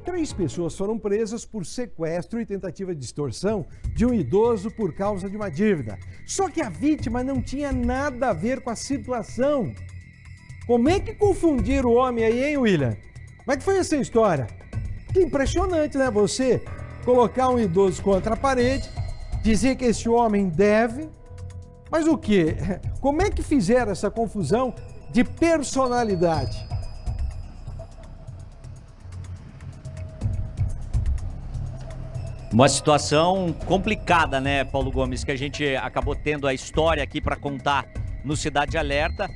3 pessoas foram presas por sequestro e tentativa de extorsão de um idoso por causa de uma dívida. Só que a vítima não tinha nada a ver com a situação. Como é que confundiram o homem aí, hein, William? Como é que foi essa história? Que impressionante, né? Você colocar um idoso contra a parede, dizer que esse homem deve, mas o quê? Como é que fizeram essa confusão de personalidade? Uma situação complicada, né, Paulo Gomes, que a gente acabou tendo a história aqui para contar no Cidade Alerta.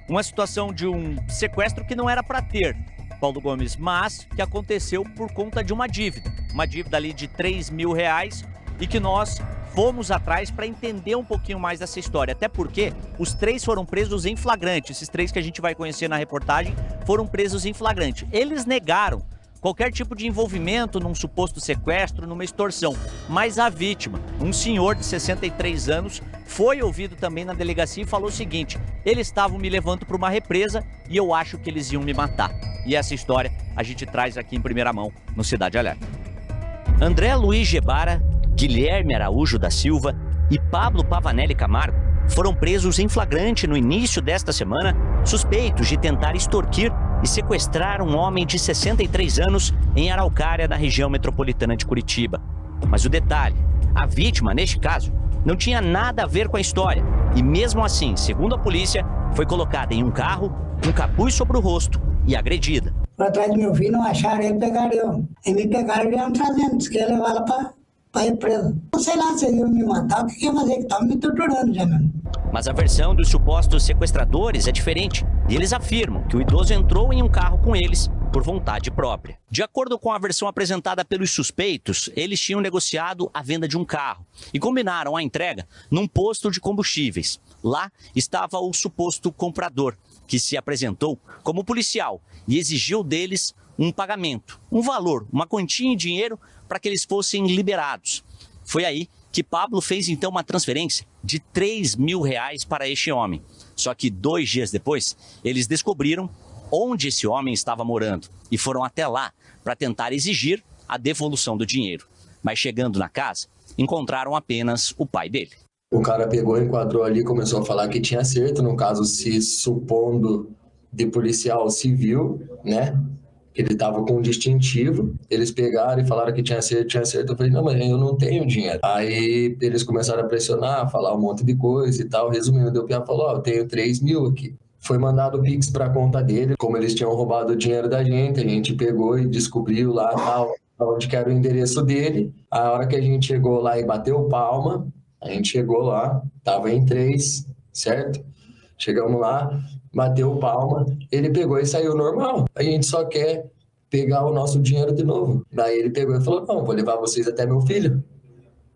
Uma situação de um sequestro que não era para ter, Paulo Gomes, mas que aconteceu por conta de uma dívida ali de R$3.000 e que nós fomos atrás para entender um pouquinho mais dessa história, até porque os 3 foram presos em flagrante, esses 3 que a gente vai conhecer na reportagem foram presos em flagrante. Eles negaram qualquer tipo de envolvimento num suposto sequestro, numa extorsão, mas a vítima, um senhor de 63 anos, foi ouvido também na delegacia e falou o seguinte: eles estavam me levando para uma represa e eu acho que eles iam me matar. E essa história a gente traz aqui em primeira mão no Cidade Alerta. André Luiz Gebara, Guilherme Araújo da Silva e Pablo Pavanelli Camargo foram presos em flagrante no início desta semana, suspeitos de tentar extorquir e sequestrar um homem de 63 anos em Araucária, na região metropolitana de Curitiba. Mas o detalhe, a vítima, neste caso, não tinha nada a ver com a história e mesmo assim, segundo a polícia, foi colocada em um carro, um capuz sobre o rosto e agredida. Por atrás do meu filho, não acharam ele, pegaram eu. E me pegaram e vieram trazendo, disse que ia levar ela para ir preso. Não sei lá se eles iam me matar, o que ia fazer, que estavam me torturando já mesmo. Mas a versão dos supostos sequestradores é diferente e eles afirmam que o idoso entrou em um carro com eles por vontade própria. De acordo com a versão apresentada pelos suspeitos, eles tinham negociado a venda de um carro e combinaram a entrega num posto de combustíveis. Lá estava o suposto comprador, que se apresentou como policial e exigiu deles um pagamento, um valor, uma quantia em dinheiro para que eles fossem liberados. Foi aí que Pablo fez então uma transferência de R$3.000 para este homem. Só que 2 dias depois, eles descobriram onde esse homem estava morando e foram até lá para tentar exigir a devolução do dinheiro. Mas chegando na casa, encontraram apenas o pai dele. O cara pegou, enquadrou ali, começou a falar que tinha acerto, no caso se supondo de policial civil, né? Ele estava com um distintivo, eles pegaram e falaram que tinha acerto. Eu falei, não, mas eu não tenho dinheiro. Aí eles começaram a pressionar, falar um monte de coisa e tal. Resumindo, o Pia falou, eu tenho 3.000 aqui. Foi mandado o Pix para a conta dele, como eles tinham roubado o dinheiro da gente, a gente pegou e descobriu lá tal, onde que era o endereço dele. A hora que a gente chegou lá e bateu palma, a gente chegou lá, tava em 3, certo? Chegamos lá, bateu palma, ele pegou e saiu normal. A gente só quer pegar o nosso dinheiro de novo. Daí ele pegou e falou, não, vou levar vocês até meu filho,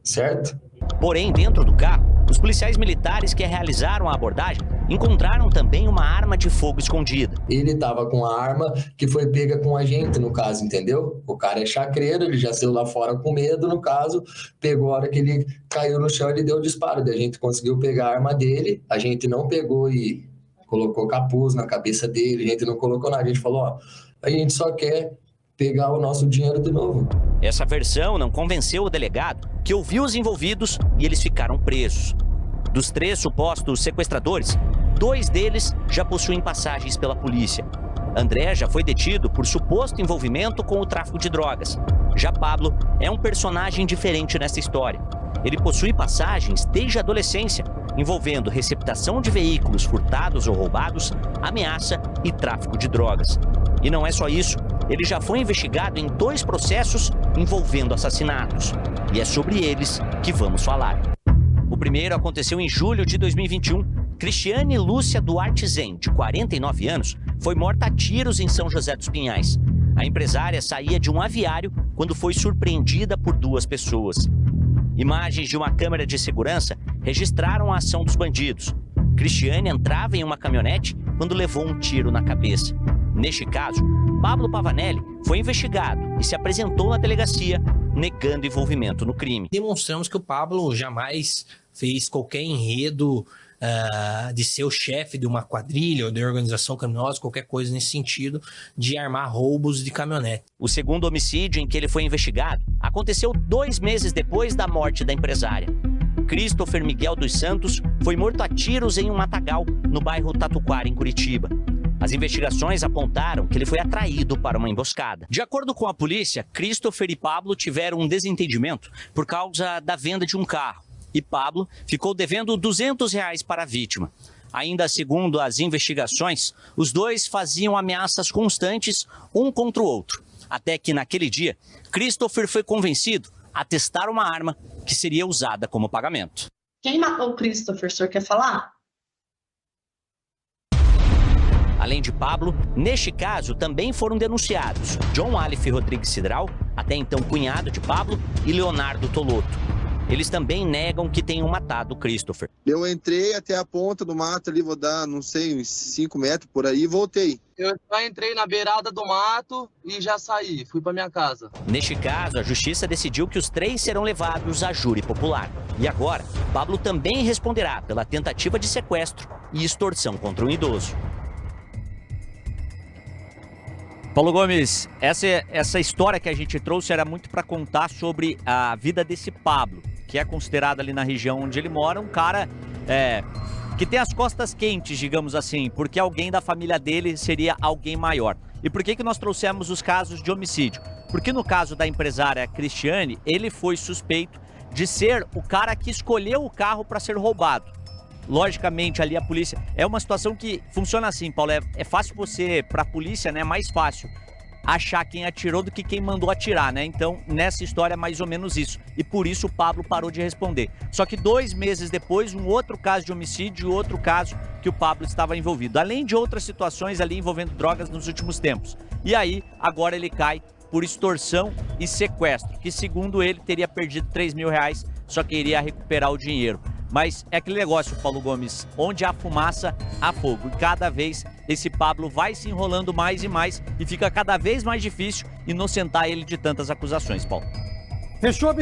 certo? Porém, dentro do carro, os policiais militares que realizaram a abordagem encontraram também uma arma de fogo escondida. Ele estava com a arma que foi pega com a gente, no caso, entendeu? O cara é chacreiro, ele já saiu lá fora com medo, no caso, pegou a hora que ele caiu no chão, ele deu o disparo. Daí a gente conseguiu pegar a arma dele, a gente não pegou e colocou capuz na cabeça dele, a gente não colocou nada, a gente falou, ó, a gente só quer pegar o nosso dinheiro de novo. Essa versão não convenceu o delegado, que ouviu os envolvidos e eles ficaram presos. Dos 3 supostos sequestradores, 2 deles já possuem passagens pela polícia. André já foi detido por suposto envolvimento com o tráfico de drogas. Já Pablo é um personagem diferente nessa história. Ele possui passagens desde a adolescência, envolvendo receptação de veículos furtados ou roubados, ameaça e tráfico de drogas. E não é só isso, ele já foi investigado em 2 processos envolvendo assassinatos. E é sobre eles que vamos falar. O primeiro aconteceu em julho de 2021. Cristiane Lúcia Duarte Zen, de 49 anos, foi morta a tiros em São José dos Pinhais. A empresária saía de um aviário quando foi surpreendida por 2 pessoas. Imagens de uma câmera de segurança registraram a ação dos bandidos. Cristiane entrava em uma caminhonete quando levou um tiro na cabeça. Neste caso, Pablo Pavanelli foi investigado e se apresentou na delegacia, negando envolvimento no crime. Demonstramos que o Pablo jamais fez qualquer enredo de ser o chefe de uma quadrilha ou de organização criminosa, qualquer coisa nesse sentido, de armar roubos de caminhonete. O segundo homicídio em que ele foi investigado aconteceu 2 meses depois da morte da empresária. Christopher Miguel dos Santos foi morto a tiros em um matagal no bairro Tatuquara, em Curitiba. As investigações apontaram que ele foi atraído para uma emboscada. De acordo com a polícia, Christopher e Pablo tiveram um desentendimento por causa da venda de um carro. E Pablo ficou devendo R$200 para a vítima. Ainda segundo as investigações, os dois faziam ameaças constantes um contra o outro. Até que naquele dia, Christopher foi convencido a testar uma arma que seria usada como pagamento. Quem matou o Christopher, o senhor quer falar? Além de Pablo, neste caso também foram denunciados John Aleph Rodrigues Cidral, até então cunhado de Pablo, e Leonardo Toloto. Eles também negam que tenham matado Christopher. Eu entrei até a ponta do mato ali, vou dar, não sei, uns 5 metros por aí e voltei. Eu já entrei na beirada do mato e já saí, fui para minha casa. Neste caso, a justiça decidiu que os 3 serão levados a júri popular. E agora, Pablo também responderá pela tentativa de sequestro e extorsão contra um idoso. Paulo Gomes, essa história que a gente trouxe era muito para contar sobre a vida desse Pablo, que é considerado ali na região onde ele mora um cara que tem as costas quentes, digamos assim, porque alguém da família dele seria alguém maior. E por que nós trouxemos os casos de homicídio? Porque no caso da empresária Cristiane, ele foi suspeito de ser o cara que escolheu o carro para ser roubado. Logicamente, ali a polícia... É uma situação que funciona assim, Paulo. É fácil você, pra polícia, né? Mais fácil achar quem atirou do que quem mandou atirar, né? Então, nessa história é mais ou menos isso. E por isso o Pablo parou de responder. Só que 2 meses depois, um outro caso de homicídio e outro caso que o Pablo estava envolvido. Além de outras situações ali envolvendo drogas nos últimos tempos. E aí, agora ele cai por extorsão e sequestro, que segundo ele teria perdido R$3.000, só que iria recuperar o dinheiro. Mas é aquele negócio, Paulo Gomes, onde há fumaça, há fogo. E cada vez esse Pablo vai se enrolando mais e mais e fica cada vez mais difícil inocentar ele de tantas acusações, Paulo. Fechou,